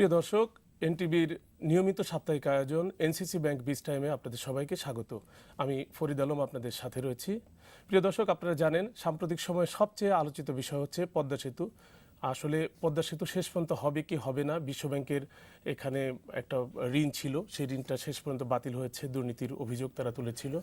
প্রিয় দর্শক, এনটিভির নিয়মিত সাপ্তাহিক আয়োজন এনসিসি ব্যাংক বিচ টাইমে আপনাদের সবাইকে স্বাগত। আমি ফরিদ আলম আপনাদের সাথে রয়েছি। প্রিয় দর্শক, আপনারা জানেন সাম্প্রতিক সময়ে সবচেয়ে আলোচিত বিষয় হচ্ছে পদ্মা সেতু। আসলে পদ্মা সেতু শেষ পর্যন্ত হবে কি হবে না, বিশ্বব্যাংকের এখানে একটা ঋণ ছিল, সেই ঋণটা শেষ পর্যন্ত বাতিল হয়েছে, দুর্নীতির অভিযোগ তারা তুলেছিল।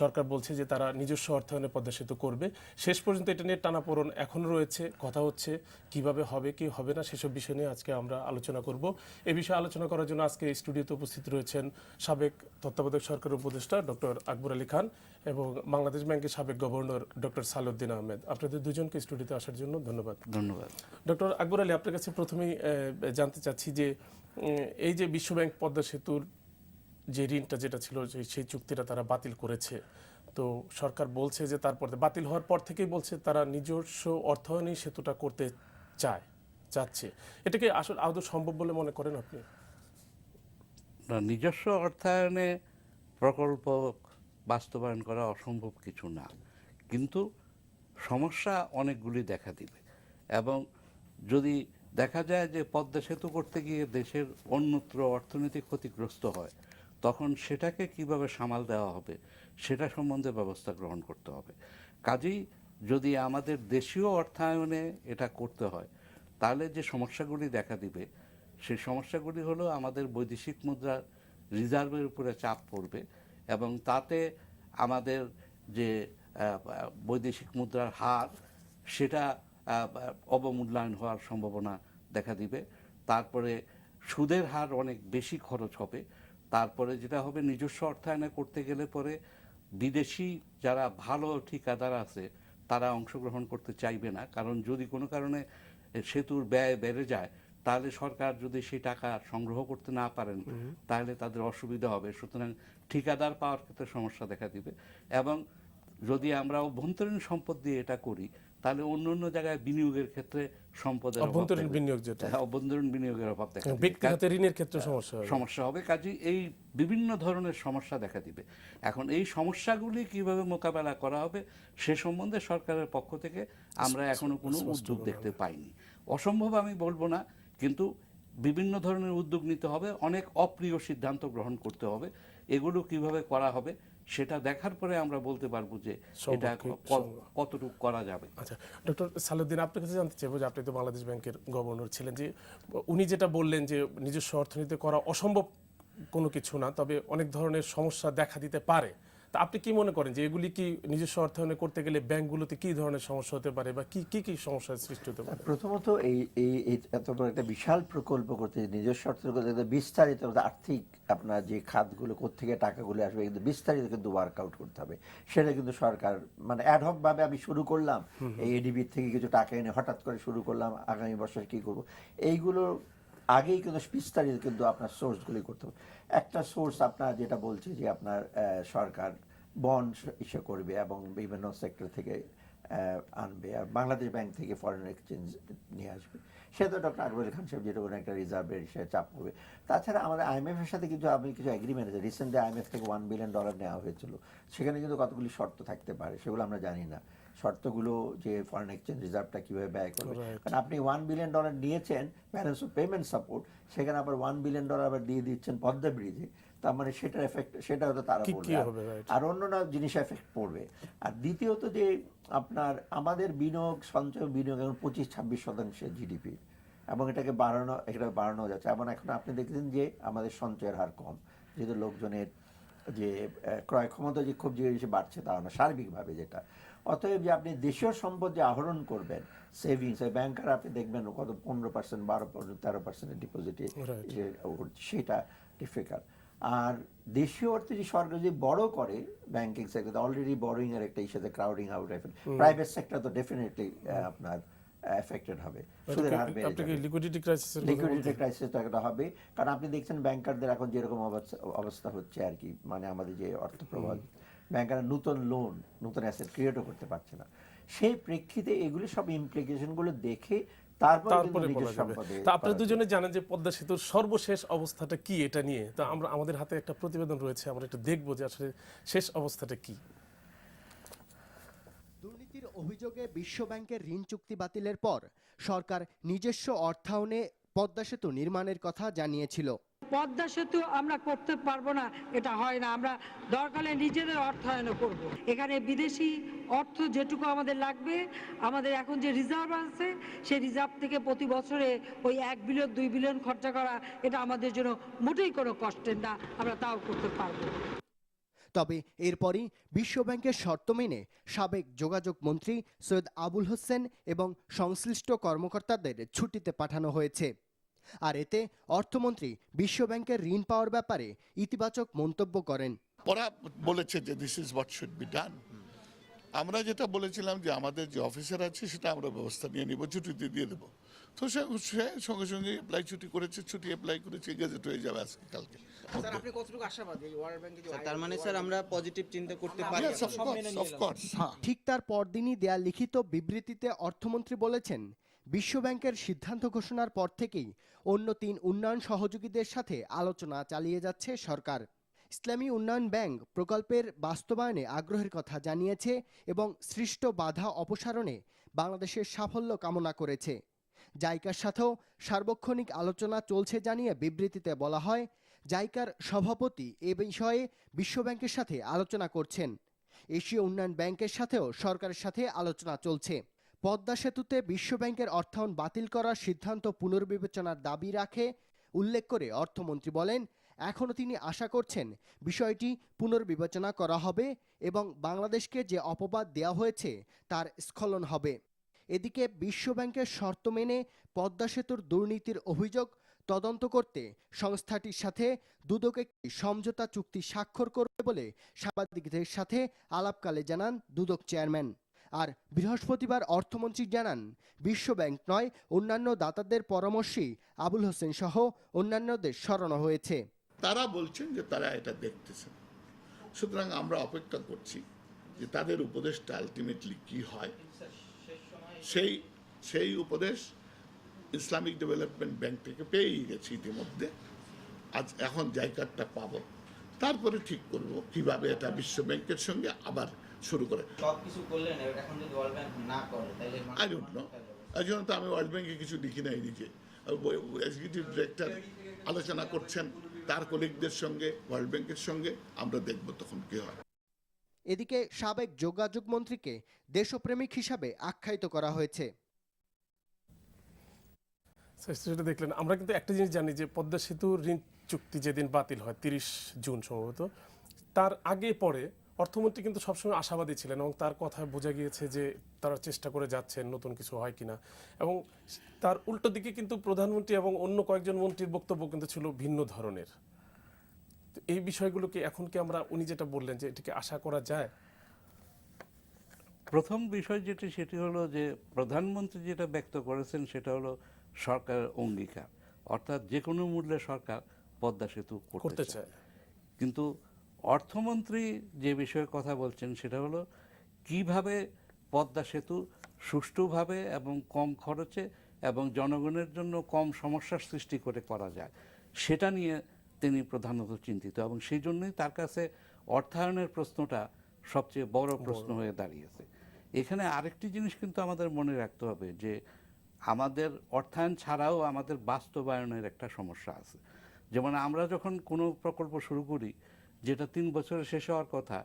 সরকার বলছে যে তারা নিজস্ব অর্থায়নে পদ্মা সেতু করবে। শেষ পর্যন্ত এটা নিয়ে টানাপোড়েন এখনও রয়েছে, কথা হচ্ছে কিভাবে হবে কি হবে না, সেসব বিষয় নিয়ে আজকে আমরা আলোচনা করব। এ বিষয়ে আলোচনা করার জন্য আজকে স্টুডিওতে উপস্থিত রয়েছেন সাবেক তত্ত্বাবধায়ক সরকার উপদেষ্টা ডক্টর আকবর আলী খান এবং বাংলাদেশ ব্যাংকের সাবেক গভর্নর ডক্টর সালাউদ্দিন আহমেদ। আপনাদের দুজনকে স্টুডিওতে আসার জন্য ধন্যবাদ। ডক্টর আকবর আলী, আপনার কাছে প্রথমেই জানতে চাচ্ছি যে এই যে বিশ্বব্যাংক পদ্মা সেতুর যে ঋণটা যেটা ছিল সেই চুক্তিটা তারা বাতিল করেছে, তো সরকার বলছে যে তারপর বাতিল হওয়ার পর থেকেই বলছে তারা নিজস্ব অর্থায়নেই সেতুটা করতে চাচ্ছে। এটাকে আসলে আদৌ সম্ভব বলে মনে করেন আপনি? না, নিজস্ব অর্থায়নে প্রকল্প বাস্তবায়ন করা অসম্ভব কিছু না, কিন্তু সমস্যা অনেকগুলি দেখা দিবে। এবং যদি দেখা যায় যে পদ্মা সেতু করতে গিয়ে দেশের অন্যত্র অর্থনৈতিক ক্ষতিগ্রস্ত হয়, তখন সেটাকে কিভাবে সামাল দেওয়া হবে সেটা সম্বন্ধে ব্যবস্থা গ্রহণ করতে হবে। কাজেই যদি আমাদের দেশীয় অর্থায়নে এটা করতে হয়, তাহলে যে সমস্যাগুলি দেখা দিবে সেই সমস্যাগুলি হলো আমাদের বৈদেশিক মুদ্রার রিজার্ভের উপরে চাপ পড়বে এবং তাতে আমাদের যে বৈদেশিক মুদ্রার হার সেটা অবমূল্যায়ন হওয়ার সম্ভাবনা দেখা দিবে। তারপরে সুদের হার অনেক বেশি খরচ হবে। তারপরে যেটা হবে, নিজস্ব অর্থায়নে করতে গেলে পরে বিদেশি যারা ভালো ঠিকাদার আছে তারা অংশগ্রহণ করতে চাইবে না, কারণ যদি কোনো কারণে সেতুর ব্যয় বেড়ে যায় তাহলে সরকার যদি সেই টাকা সংগ্রহ করতে না পারেন তাহলে তাদের অসুবিধা হবে। সুতরাং ঠিকাদার পাওয়ার ক্ষেত্রে সমস্যা দেখা দিবে। এবং যদি আমরা অভ্যন্তরীণ সম্পদ দিয়ে এটা করি তাহলে অন্য অন্য জায়গায় বিনিয়োগের ক্ষেত্রে সম্পদের অভ্যন্তরীণ বিনিয়োগ, যেটা অভ্যন্তরীণ বিনিয়োগের অভাব দেখা দিবে, ব্যক্তিগত ঋণের ক্ষেত্রে সমস্যা হবে। কাজেই এই বিভিন্ন ধরনের সমস্যা দেখা দিবে। এখন এই সমস্যাগুলি কিভাবে মোকাবেলা করা হবে সে সম্বন্ধে সরকারের পক্ষ থেকে আমরা এখনো কোনো উদ্যোগ দেখতে পাইনি। অসম্ভব আমি বলবো না, কিন্তু বিভিন্ন ধরনের উদ্যোগ নিতে হবে, অনেক অপ্রিয় সিদ্ধান্ত গ্রহণ করতে হবে। এগুলো কিভাবে করা হবে সেটা দেখার পরে আমরা বলতে পারবো যে এটা কতটুকু করা যাবে। আচ্ছা, ডক্টর সালাউদ্দিন, আপনার কাছে জানতে চাইবো যে আপনি তো বাংলাদেশ ব্যাংকের গভর্নর ছিলেন, যে উনি যেটা বললেন যে নিজস্ব অর্থনীতি করা অসম্ভব কোনো কিছু না, তবে অনেক ধরনের সমস্যা দেখা দিতে পারে। তা আপনি কি মনে করেন যে এগুলি কি নিজস্ব অর্থায়নে করতে গেলে ব্যাংকগুলোতে কি ধরনের সমস্যা হতে পারে বা কি কি সমস্যার সৃষ্টি হতে পারে? প্রথমত এই এই এই এত বড় একটা বিশাল প্রকল্প করতে নিজস্ব অর্থ করতে বিস্তারিত আর্থিক আপনার যে খাতগুলো কোত্থেকে টাকাগুলো আসবে কিন্তু বিস্তারিত কিন্তু ওয়ার্কআউট করতে হবে। সেটা কিন্তু সরকার মানে অ্যাডহক ভাবে আমি শুরু করলাম, এই এডিবির থেকে কিছু টাকা এনে হঠাৎ করে শুরু করলাম, আগামী বছর কি করব, এইগুলো আগেই কিন্তু বিস্তারিত কিন্তু আপনার সোর্সগুলি করতে হবে। একটা সোর্স আপনার যেটা বলছে যে আপনার সরকার বন্ড ইস্যু করবে এবং বিভিন্ন সেক্টর থেকে আনবে, আর বাংলাদেশ ব্যাংক থেকে ফরেন এক্সচেঞ্জ নিয়ে আসবে। সে তো ডক্টর আকবর আলী খান সাহেব যেটা কোনো একটা রিজার্ভের হিসেবে চাপ করবে। তাছাড়া আমাদের আইএমএফের সাথে কিন্তু আমি কিছু এগ্রিমেন্ট আছে, রিসেন্টলি আইএমএফ থেকে $1 বিলিয়ন নেওয়া হয়েছিল। সেখানে কিন্তু কতগুলি শর্ত থাকতে পারে, সেগুলো আমরা জানি না। শর্তগুলো যে ফরেন এক্সচেঞ্জ রিজার্ভটা কীভাবে ব্যয় করবে, কারণ আপনি $1 বিলিয়ন নিয়েছেন ব্যালেন্স অফ পেমেন্ট সাপোর্ট, সেখানে আবার $1 বিলিয়ন আবার দিয়ে দিচ্ছেন পদ্মা ব্রিজে, তার মানে সেটার এফেক্ট সেটা হয়তো তারা বলবে, আর অন্য জিনিস এফেক্ট পড়বে। আর দ্বিতীয়ত যে আপনার আমাদের বিনিয়োগ সঞ্চয় বিনিয়োগ এখন 25-26% জিডিপি, এবং এটাকে বাড়ানো যাচ্ছে। এবং এখন আপনি দেখছেন যে আমাদের সঞ্চয়ের হার কম, যেহেতু লোকজনের যে ক্রয় ক্ষমতা যে খুব যে বাড়ছে তা না সার্বিকভাবে যেটা। অতএব যে আপনি দেশীয় সম্পদ যে আহরণ করবেন, সেভিংস ব্যাংকার আপনি দেখবেন কত 15%, 12%, 13% ডিপোজিটে, সেটা ডিফিকাল্ট। আর দেশীয় অর্থে যে সরকার যদি বড় করে ব্যাংকিং সেক্টর, অলরেডি বড়োইং এর একটা ইস্যুতে crowding out effect, private sector তো ডেফিনেটলি আপনার এফেক্টেড হবে, সুদের হার বেড়ে যাবে, লিকুইডিটি ক্রাইসিসটা একটা হবে। কারণ আপনি দেখছেন ব্যাংকারদের এখন যেরকম অবস্থা হচ্ছে আর কি, মানে আমাদের যে অর্থ প্রবাহ, ব্যাংকাররা নতুন লোন নতুন অ্যাসেট ক্রিয়েটও করতে পারছে না। সেই প্রেক্ষিতে এগুলি সব ইমপ্লিকেশনগুলো দেখে তারপরে বলা যাবে। তা আপনারা দুজনে জানেন যে পদ্মা সেতুর সর্বশেষ অবস্থাটা কি, এটা নিয়ে তো আমাদের হাতে একটা প্রতিবেদন রয়েছে, আমরা একটু দেখবো যে আসলে শেষ অবস্থাটা কি। দুর্নীতির অভিযোগে বিশ্বব্যাংকের ঋণ চুক্তি বাতিলের পর সরকার নিজস্ব অর্থায়নে পদ্মা সেতু নির্মাণের কথা জানিয়েছিল। পদ্মা সেতু আমরা করতে পারবো না, এটা হয় না। আমরা দরকার হলে নিজেদের অর্থায়নও করব। এখানে বিদেশি অর্থ যেটুকু আমাদের লাগবে, আমাদের এখন যে রিজার্ভ আছে সেই রিজার্ভ থেকে প্রতি বছরে ওই 1 বিলিয়ন 2 বিলিয়ন খরচা করা, এটা আমাদের জন্য মোটেই কোনো কষ্টের না, আমরা তাও করতে পারবো। তবে এরপরই বিশ্বব্যাংকের শর্ত মেনে সাবেক যোগাযোগ মন্ত্রী সৈয়দ আবুল হোসেন এবং সংশ্লিষ্ট কর্মকর্তাদের ছুটিতে পাঠানো হয়েছে। আর এতে অর্থমন্ত্রী বিশ্বব্যাংকের ঋণ পাওয়ার ব্যাপারে ইতিবাচক মন্তব্য করেন। ওরা বলেছে যে this is what should be done. আমরা যেটা বলেছিলাম যে আমাদের যে অফিসার আছে সেটা আমরা ব্যবস্থা নিয়ে নিব, ছুটিতে দিয়ে দেবো। তো সে সঙ্গে সঙ্গে অ্যাপ্লাই ছুটি করেছে, ছুটি অ্যাপ্লাই করেছে, গেজেট হয়ে যাবে আজকে কালকে। স্যার, আপনি কতটুকু আশাবাদী ওয়ার্ল্ড ব্যাংকে? তার মানে স্যার আমরা পজিটিভ চিন্তা করতে পারি? অফকোর্স, হ্যাঁ। ঠিক তার পরদিনই দেয়া লিখিত বিবৃতিতে অর্থমন্ত্রী বলেছেন, বিশ্বব্যাংকের সিদ্ধান্ত ঘোষণার পর থেকেই অন্য 3 উন্নয়ন সহযোগীদের সাথে আলোচনা চালিয়ে যাচ্ছে সরকার। ইসলামী উন্নয়ন ব্যাংক প্রকল্পের বাস্তবায়নে আগ্রহের কথা জানিয়েছে এবং সৃষ্ট বাধা অপসারণে বাংলাদেশের সাফল্য কামনা করেছে। জাইকার সাথেও সার্বক্ষণিক আলোচনা চলছে জানিয়ে বিবৃতিতে বলা হয়, জাইকার সভাপতি এ বিষয়ে বিশ্বব্যাংকের সাথে আলোচনা করছেন। এশীয় উন্নয়ন ব্যাংকের সাথেও সরকারের সাথে আলোচনা চলছে। পদ্মা সেতুতে বিশ্বব্যাংকের অর্থায়ন বাতিল করার সিদ্ধান্ত পুনর্বিবেচনার দাবি রাখে উল্লেখ করে অর্থমন্ত্রী বলেন, এখনও তিনি আশা করছেন বিষয়টি পুনর্বিবেচনা করা হবে এবং বাংলাদেশকে যে অপবাদ দেওয়া হয়েছে তার স্খলন হবে। এদিকে বিশ্বব্যাংকের শর্ত মেনে পদ্মা সেতুর দুর্নীতির অভিযোগ তদন্ত করতে সংস্থাটির সাথে দুদক একটি সমঝোতা চুক্তি স্বাক্ষর করবে বলে সাংবাদিকদের সাথে আলাপকালে জানান দুদক চেয়ারম্যান। আর বৃহস্পতিবার অর্থমন্ত্রী জানান, বিশ্বব্যাংক নয় অন্যান্য দাতাদের পরামর্শেই আবুল হোসেন সহ অন্যান্যদের সরানো হয়েছে। তারা বলছেন যে তারা এটা দেখতেছেন, সুতরাং আমরা অপেক্ষা করছি যে তাদের উপদেশটা আলটিমেটলি কি হয়। সেই উপদেশ ইসলামিক ডেভেলপমেন্ট ব্যাংক থেকে পেয়েই গেছি ইতিমধ্যে। এখন জায়গাটা পাবো, তারপরে ঠিক করব কিভাবে এটা বিশ্ব ব্যাংকের সঙ্গে আবার শুরু করে। সবকিছু করলেন, এখন যদি ওয়ার্ল্ড ব্যাংক না করে তাহলে আই ডোন্ট নো, এই জন্য তো আমি ওয়ার্ল্ড ব্যাংকে কিছু লিখি নাই নিজে। এক্সিকিউটিভ ডিরেক্টর আলোচনা করছেন তার কলিগদের সঙ্গে, ওয়ার্ল্ড ব্যাংকের সঙ্গে, আমরা দেখব তখন কি হয়। এদিকে সাবেক যোগাযোগ মন্ত্রীকে দেশপ্রেমিক হিসাবে আখ্যায়িত করা হয়েছে। সেটা দেখলেন। আমরা কিন্তু একটা জিনিস জানি যে পদ্মা সেতুর ঋণ চুক্তি যেদিন বাতিল হয় 30 জুন সম্ভবত, তার আগে পরে অর্থমন্ত্রী কিন্তু সবসময় আশাবাদী ছিলেন এবং তার কথায় বোঝা গিয়েছে যে তারা চেষ্টা করে যাচ্ছেন নতুন কিছু হয় কিনা। এবং তার উল্টো দিকে কিন্তু প্রধানমন্ত্রী এবং অন্য কয়েকজন মন্ত্রীর বক্তব্য কিন্তু ছিল ভিন্ন ধরনের। তো এই বিষয়গুলোকে এখন কি আমরা, উনি যেটা বললেন যে এটাকে আশা করা যায়? প্রথম বিষয় যেটি সেটি হলো যে প্রধানমন্ত্রী যেটা ব্যক্ত করেছেন সেটা হলো সরকারের অঙ্গীকার, অর্থাৎ যে কোনো মূল্যে সরকার পদ্মা সেতু করতে চায়। কিন্তু অর্থমন্ত্রী যে বিষয়ে কথা বলছেন সেটা হলো কিভাবে পদ্মা সেতু সুষ্ঠুভাবে এবং কম খরচে এবং জনগণের জন্য কম সমস্যার সৃষ্টি করে করা যায়, সেটা নিয়ে তিনি প্রধানত চিন্তিত এবং সেই জন্যই তার কাছে অর্থায়নের প্রশ্নটা সবচেয়ে বড় প্রশ্ন হয়ে দাঁড়িয়েছে। এখানে আরেকটি জিনিস কিন্তু আমাদের মনে রাখতে হবে যে আমাদের অর্থায়ন ছাড়াও আমাদের বাস্তবায়নের একটা সমস্যা আছে। যেমন আমরা যখন কোনো প্রকল্প শুরু করি যেটা 3 বছরে শেষ হওয়ার কথা,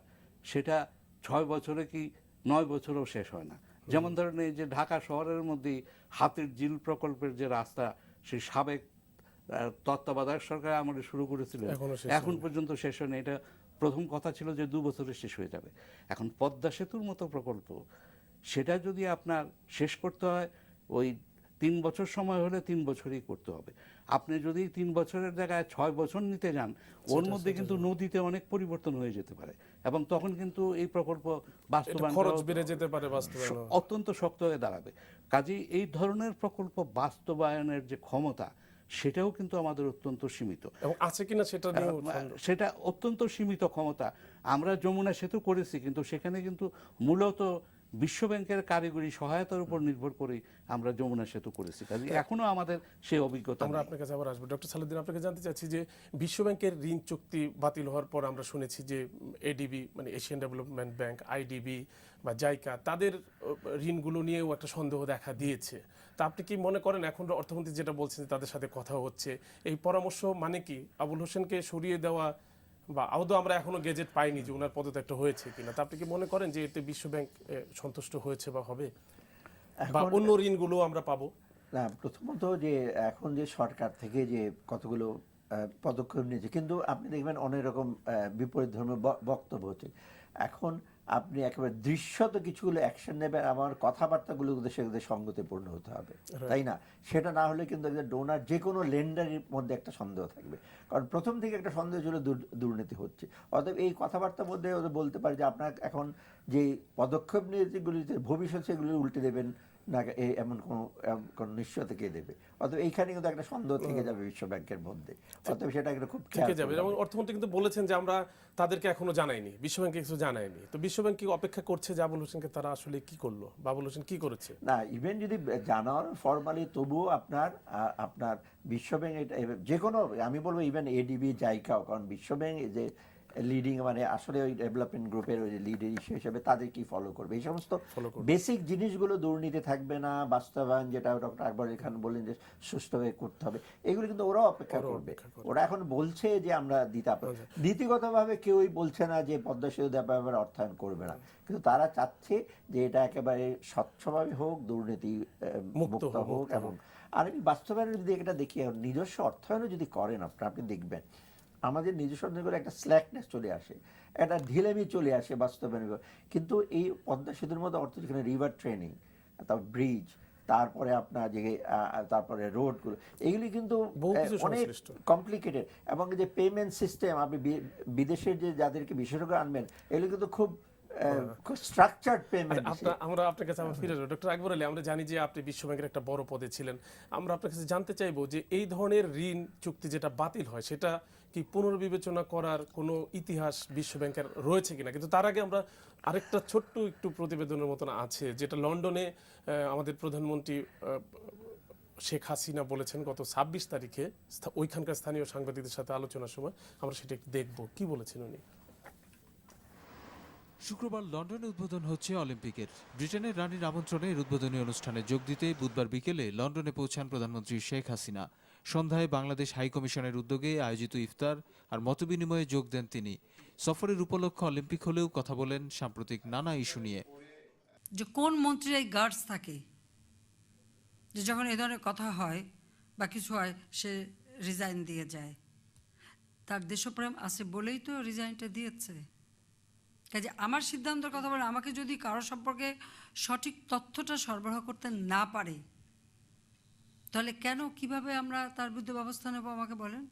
সেটা 6 বছরে কি 9 বছরেও শেষ হয় না। যেমন ধরেন এই যে ঢাকা শহরের মধ্যেই হাতির ঝিল প্রকল্পের যে রাস্তা, সেই সাবেক তত্ত্বাবধায়ক সরকার আমলে শুরু করেছিলেন, এখন পর্যন্ত শেষ হয়নি। এটা প্রথম কথা ছিল যে 2 বছরে শেষ হয়ে যাবে। এখন পদ্মা সেতুর মতো প্রকল্প, সেটা যদি আপনার শেষ করতে হয় ওই 3 বছর সময় হলে 3 বছরই করতে হবে। আপনি যদি 3 বছরের জায়গায় 6 বছর নিতে যান, ওর মধ্যে কিন্তু নদীতে অনেক পরিবর্তন হয়ে যেতে পারে এবং তখন কিন্তু এই প্রকল্প বাস্তবায়ন খরচ বেড়ে যেতে পারে, বাস্তবায়ন অত্যন্ত শক্ত হয়ে দাঁড়াবে। কাজেই এই ধরনের প্রকল্প বাস্তবায়নের যে ক্ষমতা, সেটাও কিন্তু আমাদের অত্যন্ত সীমিত এবং আছে কিনা সেটা অত্যন্ত সীমিত ক্ষমতা। আমরা যমুনা সেতু করেছি, কিন্তু সেখানে কিন্তু মূলত বিশ্বব্যাংকের কারিগরি সহায়তার উপর নির্ভর করেই আমরা যমুনা সেতু করেছি। কাজে এখনো আমাদের সেই অভিজ্ঞতা। আমরা আপনার কাছে আবার আসবো। ডক্টর সালাউদ্দিন, আপনাকে জানতে চাচ্ছি যে বিশ্বব্যাংকের ঋণ চুক্তি বাতিল হওয়ার পর আমরা শুনেছি যে এডিবি মানে এশিয়ান ডেভেলপমেন্ট ব্যাংক, আইডিবি বা জাইকা, তাদের ঋণগুলো নিয়েও একটা সন্দেহ দেখা দিয়েছে। তা আপনি কি মনে করেন এখন অর্থমন্ত্রী যেটা বলছেন যে তাদের সাথে কথা হচ্ছে, এই পরামর্শ মানে কি আবুল হোসেনকে সরিয়ে দেওয়া, বা আদৌ আমরা এখনো গেজেট পাইনি যে ওনার পদত্যাগটা হয়েছে কিনা, তা আপনি কি মনে করেন যে এতে বিশ্বব্যাংক সন্তুষ্ট হয়েছে বা হবে, বা এখন অন্য ঋণগুলো আমরা পাবো? না, প্রথমত যে এখন যে সরকার থেকে যে কতগুলো পদক্ষেপ নিয়েছে, কিন্তু আপনি দেখবেন অনেক রকম বিপরীত ধর্মীয় বক্তব্য হচ্ছে। এখন আপনি একেবারে দৃশ্যত কিছুগুলো অ্যাকশন নেবেন, আমার কথাবার্তাগুলো কিন্তু সেগুলো সঙ্গতিপূর্ণ হতে হবে, তাই না? সেটা না হলে কিন্তু একটা ডোনার যে কোনো লেন্ডারের মধ্যে একটা সন্দেহ থাকবে, কারণ প্রথম থেকে একটা সন্দেহ ছিল দুর্নীতি হচ্ছে। অতএব এই কথাবার্তার মধ্যে ওদের বলতে পারে যে আপনার এখন যে পদক্ষেপ নিয়েছেগুলিতে ভবিষ্যৎ সেগুলি উল্টে দেবেন না, এমন কোনো নিশ্চয়তা কে দেবে? অতএব এইখানে কিন্তু একটা সন্দেহ থেকে যাবে বিশ্ব ব্যাংকের মধ্যে, অতএব সেটা একটা খুব খেয়াল থেকে যাবে। করতে যেমন হবে। অর্থমন্ত্রী কিন্তু বলেছেন যে আমরা তাদেরকে এখনো জানাইনি, বিশ্বব্যাংকে কিছু জানায়নি, তো বিশ্বব্যাংক কি অপেক্ষা করছে যে আবুল হোসেনকে তারা আসলে কি করলো, বাবুল হোসেন কি করেছে? না, ইভেন যদি জানার ফর্মালি, তবুও আপনার বিশ্বব্যাংক এটা যে কোনো, আমি বলবো ইভেন এডিবি, জাইকাও, কারণ বিশ্বব্যাংক যে লিডিং মানে আসলে ওই ডেভেলপমেন্ট গ্রুপের ওই লিডার হিসেবে তাদের কি ফলো করবে, এই সমস্ত বেসিক জিনিসগুলো, দুর্নীতি থাকবে না, বাস্তবায়ন যেটা ডক্টর আকবর খান বললেন যে সুষ্ঠুভাবে করতে হবে, এগুলো কিন্তু ওরাও অপেক্ষা করবে। ওরা এখন বলছে যে আমরা দিতে পারি, নীতিগতভাবে কেউই বলছে না যে পদ্মা সেতু ব্যাপারে অর্থায়ন করবে না, কিন্তু তারা চাচ্ছে যে এটা একেবারে স্বচ্ছভাবে হোক, দুর্নীতি মুক্ত হোক। এবং আর আমি বাস্তবায়নের যদি এটা দেখি, নিজস্ব অর্থায়নও যদি করেন আপনি দেখবেন আমাদের নিজস্ব অর্থায়নের একটা স্ল্যাকনেস চলে আসে, একটা ঢিলেমি চলে আসে বাস্তবায়ন। কিন্তু এই পদ্মা সেতুর মতো অর্থ, যেখানে রিভার ট্রেনিং, তারপর ব্রিজ, তারপরে আপনার যে তারপরে রোডগুলো, এগুলি কিন্তু অনেক কমপ্লিকেটেড, এবং যে পেমেন্ট সিস্টেম, আপনি বিদেশের যে যাদেরকে বিশেষজ্ঞ আনবেন, এগুলো কিন্তু খুব স্ট্রাকচার্ড পেমেন্ট। আমরা আপনার কাছে ফিরে যাবো ডক্টর আকবর আলী, আমরা জানি যে আপনি বিশ্বব্যাংকের একটা বড় পদে ছিলেন, আমরা আপনার কাছে জানতে চাইবো যে এই ধরনের ঋণ চুক্তি যেটা বাতিল হয় সেটা কি পুনর্বিবেচনা করার কোনো ইতিহাস বিশ্বব্যাংকের রয়েছে কিনা? কিন্তু তার আগে আমরা আরেকটা ছোট্ট একটু প্রতিবেদনের মতন আছে, যেটা লন্ডনে আমাদের প্রধানমন্ত্রী শেখ হাসিনা বলেছেন গত 26 তারিখে ওইখানকার স্থানীয় সাংবাদিকদের সাথে আলোচনার সময়, আমরা সেটা একটু দেখবো কি বলেছেন উনি। শুক্রবার লন্ডনে উদ্বোধন হচ্ছে অলিম্পিকের। ব্রিটেনের রানীর আমন্ত্রণে এর উদ্বোধনী অনুষ্ঠানে যোগ দিতে বুধবার বিকেলে লন্ডনে পৌঁছান প্রধানমন্ত্রী শেখ হাসিনা। সন্ধ্যায় বাংলাদেশ হাই কমিশনের উদ্যোগে আয়োজিত ইফতার আর মতবিনিময়ে যোগ দেন তিনি। সফরের উপলক্ষ অলিম্পিক হলেও কথা বলেন সাম্প্রতিক নানা ইস্যু নিয়ে। যে কোন মন্ত্রীর এই গার্ডস থাকে যে যখন এ ধরনের কথা হয় বা কিছু হয় সে রিজাইন দিয়ে যায়? তার দেশপ্রেম আছে বলেই তো রিজাইনটা দিয়েছে। কাজে আমার সিদ্ধান্তের কথা বলে, আমাকে যদি কারো সম্পর্কে সঠিক তথ্যটা সরবরাহ করতে না পারে, তাহলে কেন, কিভাবে আমরা তার বিরুদ্ধে ব্যবস্থা নেব আমাকে বলেন?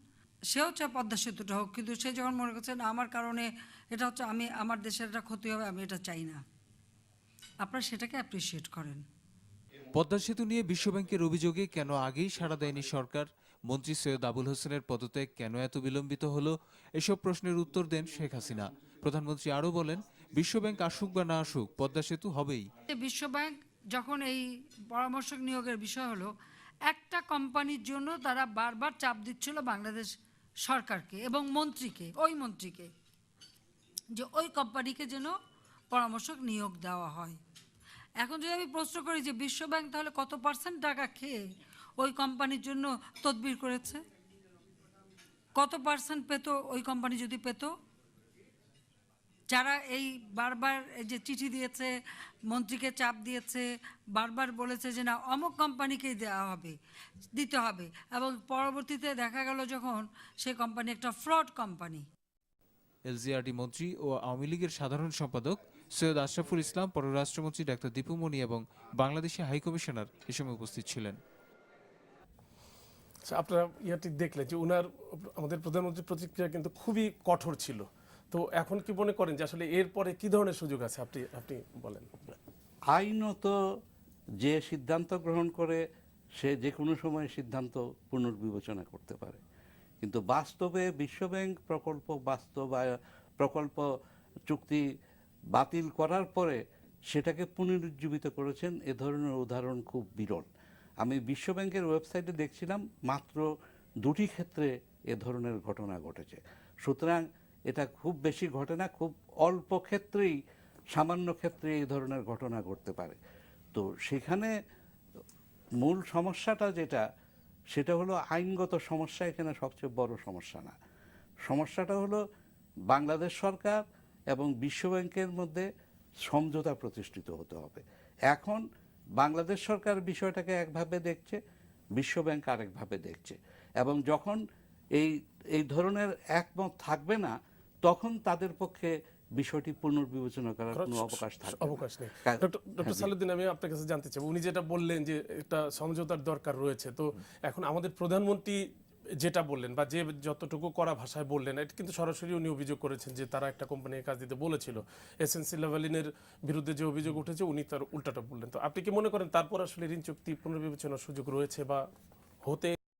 সেও চায় পদ্মা সেতুটা হোক, কিন্তু সে যখন মনে করছে না আমার কারণে এটা হচ্ছে, আমার দেশের এটা ক্ষতি হবে, আমি এটা চাই না, আপনারা সেটাকে অ্যাপ্রিসিয়েট করেন। পদ্মা সেতু নিয়ে বিশ্বব্যাংকের অভিযোগে কেন আগেই সাড়া দেয়নি সরকার, মন্ত্রী সৈয়দ আবুল হোসেনের পদত্যাগ কেন এত বিলম্বিত হলো, এসব প্রশ্নের উত্তর দেন শেখ হাসিনা। প্রধানমন্ত্রী আরও বলেন, বিশ্বব্যাংক আসুক বা না আসুক পদ্মা সেতু হবেই। বিশ্বব্যাংক যখন এই পরামর্শক নিয়োগের বিষয় হলো, একটা কোম্পানির জন্য তারা বারবার চাপ দিচ্ছিল বাংলাদেশ সরকারকে এবং মন্ত্রীকে, ওই মন্ত্রীকে, যে ওই কোম্পানিকে যেন পরামর্শক নিয়োগ দেওয়া হয়। এখন যদি আমি প্রশ্ন করি যে বিশ্বব্যাংক তাহলে কত % টাকা খেয়ে ওই কোম্পানির জন্য তদবির করেছে, কত % পেত ওই কোম্পানি যদি পেত? যারা এই বারবার যে চিঠি দিয়েছে, মন্ত্রীকে চাপ দিয়েছে, বারবার বলেছে যে না অমুক কোম্পানিকেই দিতে হবে, এবং পরবর্তীতে দেখা গেল যখন সেই কোম্পানি একটা ফ্রড কোম্পানি। এলজিআরডি মন্ত্রী ও আওয়ামী লীগের সাধারণ সম্পাদক সৈয়দ আশরাফুল ইসলাম, পররাষ্ট্রমন্ত্রী ডাক্তার দীপু মনি এবং বাংলাদেশি হাই কমিশনার এ সময় উপস্থিত ছিলেন। আপনারা ইয়াটি দেখলেন যে উনার, আমাদের প্রধানমন্ত্রীর প্রতিক্রিয়া কিন্তু খুবই কঠোর ছিল। তো এখন কি মনে করেন যে আসলে এরপরে কি ধরনের সুযোগ আছে, আপনি বলেন। আইনত যে সিদ্ধান্ত গ্রহণ করে সে যে কোনো সময় সিদ্ধান্ত পুনর্বিবেচনা করতে পারে, কিন্তু বাস্তবে বিশ্বব্যাংক প্রকল্প চুক্তি বাতিল করার পরে সেটাকে পুনরুজ্জীবিত করেছেন, এ ধরনের উদাহরণ খুব বিরল। আমি বিশ্বব্যাংকের ওয়েবসাইটে দেখছিলাম মাত্র 2টি ক্ষেত্রে এ ধরনের ঘটনা ঘটেছে। সুতরাং এটা খুব বেশি ঘটে না, খুব অল্প ক্ষেত্রেই, সামান্য ক্ষেত্রে এই ধরনের ঘটনা ঘটতে পারে। তো সেখানে মূল সমস্যাটা যেটা, সেটা হলো আইনগত সমস্যা এখানে সবচেয়ে বড় সমস্যা না। সমস্যাটা হলো বাংলাদেশ সরকার এবং বিশ্বব্যাংকের মধ্যে সমঝোতা প্রতিষ্ঠিত হতে হবে। এখন বাংলাদেশ সরকার বিষয়টাকে একভাবে দেখছে, বিশ্বব্যাংক আরেকভাবে দেখছে, এবং যখন এই ধরনের একমত থাকবে না, তখন তাদের পক্ষে বিষয়টি পুনর্বিবেচনা করার কোনো অবকাশ থাকবে না। অবকাশ নেই। কা- ডক্টর সালেউদ্দিন, আমি আপনার কাছে জানতে চাই, উনি যেটা বললেন যে একটা সমঝোতার দরকার রয়েছে, তো এখন আমাদের প্রধানমন্ত্রী যেটা বললেন বা যে যতটুকু করা ভাষায় বললেন, এটা কিন্তু সরাসরি উনি অভিযোগ করেছেন যে তারা একটা কোম্পানির কাজ দিতে বলেছিল। এসএনসি লেভেলিনের বিরুদ্ধে যে অভিযোগ উঠেছে উনি তার উল্টাটা বললেন। তো আপনি কি মনে করেন তারপর আসলে ঋণ চুক্তি পুনর্বিবেচনার সুযোগ রয়েছে বা হতে